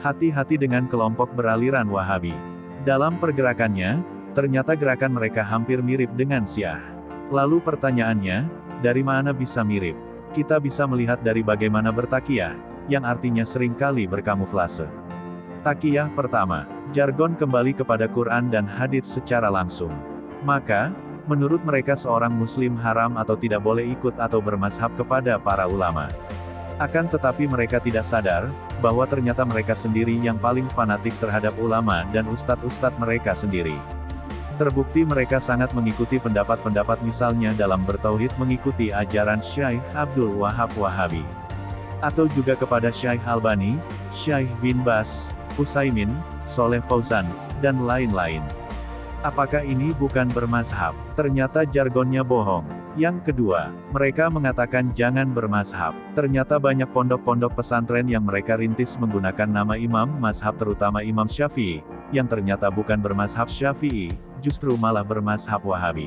Hati-hati dengan kelompok beraliran Wahabi. Dalam pergerakannya, ternyata gerakan mereka hampir mirip dengan Syiah. Lalu pertanyaannya, dari mana bisa mirip? Kita bisa melihat dari bagaimana bertakiyah, yang artinya seringkali berkamuflase. Takiyah pertama, jargon kembali kepada Quran dan hadits secara langsung. Maka, menurut mereka seorang muslim haram atau tidak boleh ikut atau bermazhab kepada para ulama. Akan tetapi mereka tidak sadar, bahwa ternyata mereka sendiri yang paling fanatik terhadap ulama dan ustadz-ustadz mereka sendiri. Terbukti mereka sangat mengikuti pendapat-pendapat misalnya dalam bertauhid mengikuti ajaran Syekh Abdul Wahab Wahabi. Atau juga kepada Syekh Albani, Syekh bin Baz, Utsaimin, Sholeh Fauzan, dan lain-lain. Apakah ini bukan bermazhab? Ternyata jargonnya bohong. Yang kedua, mereka mengatakan jangan bermazhab. Ternyata banyak pondok-pondok pesantren yang mereka rintis menggunakan nama imam mazhab terutama Imam Syafi'i, yang ternyata bukan bermazhab Syafi'i, justru malah bermazhab Wahabi.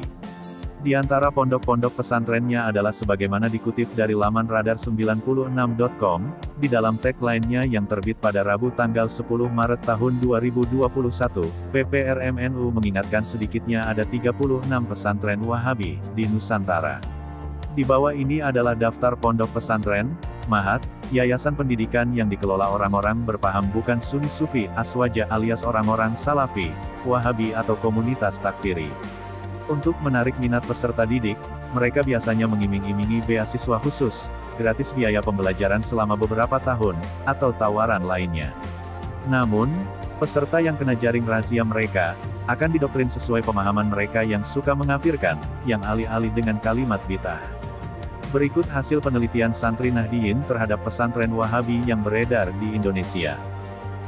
Di antara pondok-pondok pesantrennya adalah sebagaimana dikutip dari laman radar96.com, di dalam tagline-nya yang terbit pada Rabu tanggal 10 Maret tahun 2021, PPRMNU mengingatkan sedikitnya ada 36 pesantren Wahabi di Nusantara. Di bawah ini adalah daftar pondok pesantren, ma'had, yayasan pendidikan yang dikelola orang-orang berpaham bukan Sunni Sufi, Aswaja alias orang-orang Salafi, Wahabi atau komunitas takfiri. Untuk menarik minat peserta didik, mereka biasanya mengiming-imingi beasiswa khusus, gratis biaya pembelajaran selama beberapa tahun, atau tawaran lainnya. Namun, peserta yang kena jaring razia mereka, akan didoktrin sesuai pemahaman mereka yang suka mengkafirkan, yang alih-alih dengan kalimat bid'ah. Berikut hasil penelitian santri Nahdiyin terhadap pesantren Wahabi yang beredar di Indonesia.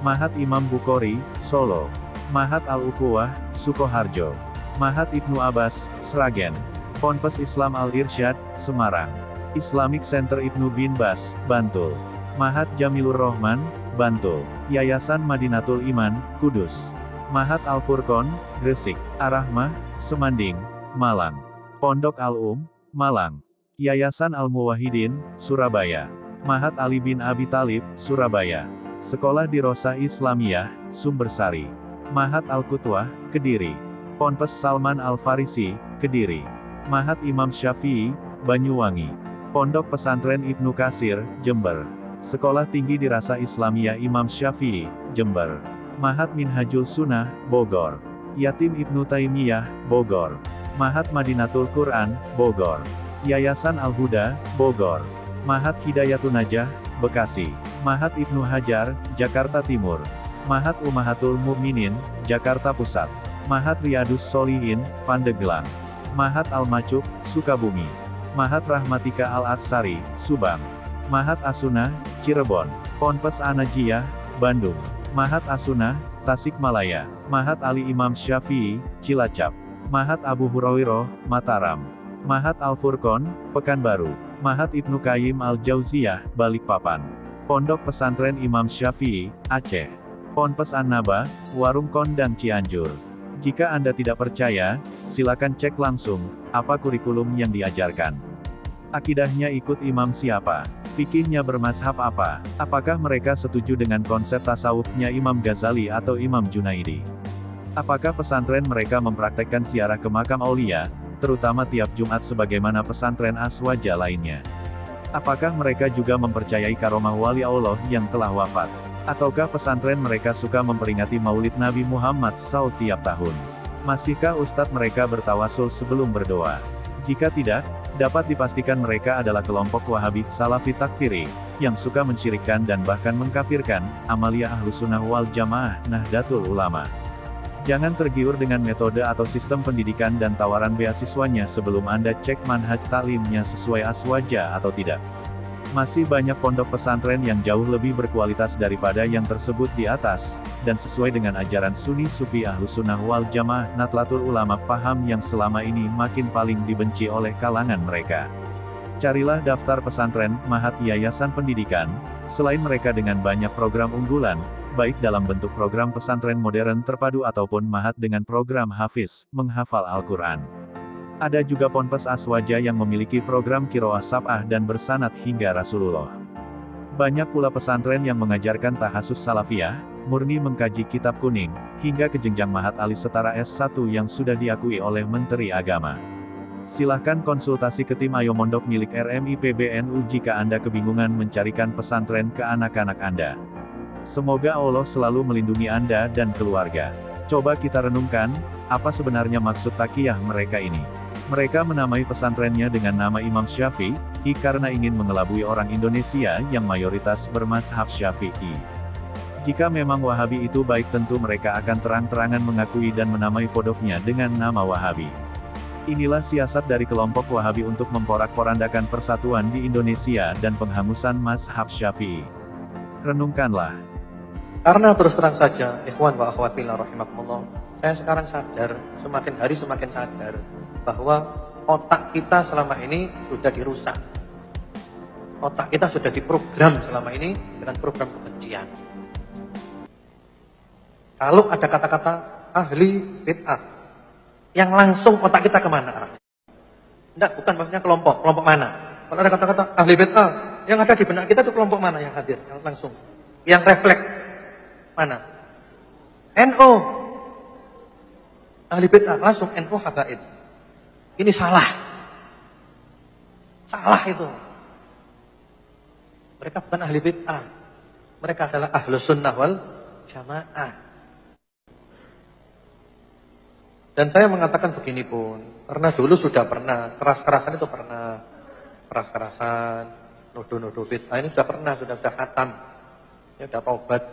Ma'had Imam Bukhari, Solo. Ma'had Al-Ukhuwah, Sukoharjo. Ma'had Ibnu Abbas, Sragen. Ponpes Islam Al-Irsyad, Semarang. Islamic Center Ibnu bin Baz, Bantul. Ma'had Jamilur Rahman, Bantul. Yayasan Madinatul Iman, Kudus. Ma'had Al-Furqon, Gresik. Ar-Rahmah, Semanding, Malang. Pondok Al-Um, Malang. Yayasan Al-Muwahhidin, Surabaya. Ma'had Ali bin Abi Thalib, Surabaya. Sekolah Dirosah Islamiyah, Sumbersari. Ma'had Al-Qutwah, Kediri. Ponpes Salman Al-Farisi, Kediri. Ma'had Imam Syafi'i, Banyuwangi. Pondok Pesantren Ibnu Katsir, Jember. Sekolah Tinggi Dirasah Islamiyah Imam Syafi'i, Jember. Ma'had Minhajul Sunnah, Bogor. Yatim Ibnu Taimiyah, Bogor. Ma'had Madinatul Quran, Bogor. Yayasan Al-Huda, Bogor. Ma'had Hidayatun Najah, Bekasi. Ma'had Ibnu Hajar, Jakarta Timur. Ma'had Ummahatul Mukminin, Jakarta Pusat. Ma'had Riyadus Sholihin, Pandeglang. Ma'had Al-Macuk, Sukabumi. Ma'had Rahmatika Al-Atsari, Subang. Ma'had As-Sunnah, Cirebon. Ponpes An-Najiyah, Bandung. Ma'had As-Sunnah, Tasikmalaya. Ma'had Ali Imam Syafi'i, Cilacap. Ma'had Abu Hurairah, Mataram. Ma'had Al-Furqon, Pekanbaru. Ma'had Ibnu Qayyim Al-Jauziyah, Balikpapan. Pondok Pesantren Imam Syafi'i, Aceh. Ponpes An-Naba, Warung Kondang Cianjur. Jika Anda tidak percaya, silakan cek langsung, apa kurikulum yang diajarkan. Akidahnya ikut imam siapa? Fikihnya bermazhab apa? Apakah mereka setuju dengan konsep tasawufnya Imam Ghazali atau Imam Junaidi? Apakah pesantren mereka mempraktekkan ziarah ke makam aulia, terutama tiap Jumat sebagaimana pesantren Aswaja lainnya? Apakah mereka juga mempercayai karomah wali Allah yang telah wafat? Ataukah pesantren mereka suka memperingati Maulid Nabi Muhammad SAW tiap tahun? Masihkah ustadz mereka bertawasul sebelum berdoa? Jika tidak, dapat dipastikan mereka adalah kelompok Wahabi, Salafi takfiri, yang suka mensyirikkan dan bahkan mengkafirkan, amalia Ahlussunnah wal Jamaah, Nahdlatul Ulama. Jangan tergiur dengan metode atau sistem pendidikan dan tawaran beasiswanya sebelum Anda cek manhaj taklimnya sesuai Aswaja atau tidak. Masih banyak pondok pesantren yang jauh lebih berkualitas daripada yang tersebut di atas, dan sesuai dengan ajaran Sunni Sufi Ahlussunnah wal Jamaah, Nahdlatul Ulama, paham yang selama ini makin paling dibenci oleh kalangan mereka. Carilah daftar pesantren, ma'had, yayasan pendidikan, selain mereka dengan banyak program unggulan, baik dalam bentuk program pesantren modern terpadu ataupun ma'had dengan program hafiz, menghafal Al-Quran. Ada juga Ponpes Aswaja yang memiliki program Qiraah Sab'ah dan bersanad hingga Rasulullah. Banyak pula pesantren yang mengajarkan tahasus salafiyah, murni mengkaji kitab kuning, hingga ke jenjang mahat alis setara S1 yang sudah diakui oleh Menteri Agama. Silahkan konsultasi ke tim Ayo Mondok milik RMI PBNU jika Anda kebingungan mencarikan pesantren ke anak-anak Anda. Semoga Allah selalu melindungi Anda dan keluarga. Coba kita renungkan, apa sebenarnya maksud takiyah mereka ini? Mereka menamai pesantrennya dengan nama Imam Syafi'i, karena ingin mengelabui orang Indonesia yang mayoritas bermazhab Syafi'i. Jika memang Wahabi itu baik tentu mereka akan terang-terangan mengakui dan menamai pondoknya dengan nama Wahabi. Inilah siasat dari kelompok Wahabi untuk memporak-porandakan persatuan di Indonesia dan penghamusan mazhab Syafi'i. Renungkanlah. Karena terus terang saja, ikhwan wa akhwat fillah rahimakumullah, saya sekarang sadar, semakin hari semakin sadar, bahwa otak kita selama ini sudah dirusak. Otak kita sudah diprogram selama ini dengan program kebencian. Kalau ada kata-kata ahli bid'ah, yang langsung otak kita kemana arahnya? Tidak, bukan maksudnya kelompok mana. Kalau ada kata-kata ahli bid'ah, yang ada di benak kita itu kelompok mana yang hadir, yang langsung, yang refleks mana? NU, ahli bid'ah, langsung NU habaib. Ini salah. Salah itu. Mereka bukan ahli bid'ah. Mereka adalah ahlus sunnah wal jamaah. Dan saya mengatakan begini pun, karena dulu sudah pernah, keras-kerasan itu pernah. Keras-kerasan, nuduh-nuduh bid'ah ini sudah pernah, sudah khatam. Ya sudah taubat.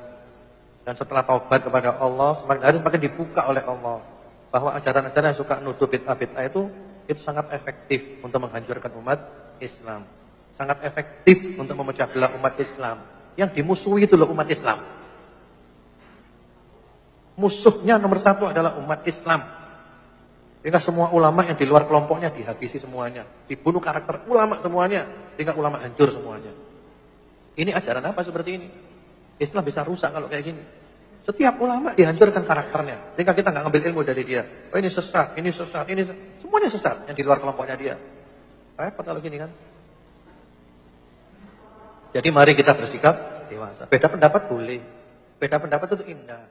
Dan setelah taubat kepada Allah, semakin hari semakin dibuka oleh Allah. Bahwa ajaran-ajaran yang suka nuduh bid'ah itu sangat efektif untuk menghancurkan umat Islam. Sangat efektif untuk memecah belah umat Islam. Yang dimusuhi itu loh umat Islam. Musuhnya nomor satu adalah umat Islam. Sehingga semua ulama yang di luar kelompoknya dihabisi semuanya. Dibunuh karakter ulama semuanya. Sehingga ulama hancur semuanya. Ini ajaran apa seperti ini? Islam bisa rusak kalau kayak gini. Setiap ulama dihancurkan karakternya. Sehingga kita nggak ngambil ilmu dari dia. Oh ini sesat, ini sesat, ini sesat. Semuanya sesat yang di luar kelompoknya dia. Repot kalau gini kan. Jadi mari kita bersikap dewasa. Beda pendapat boleh. Beda pendapat itu indah.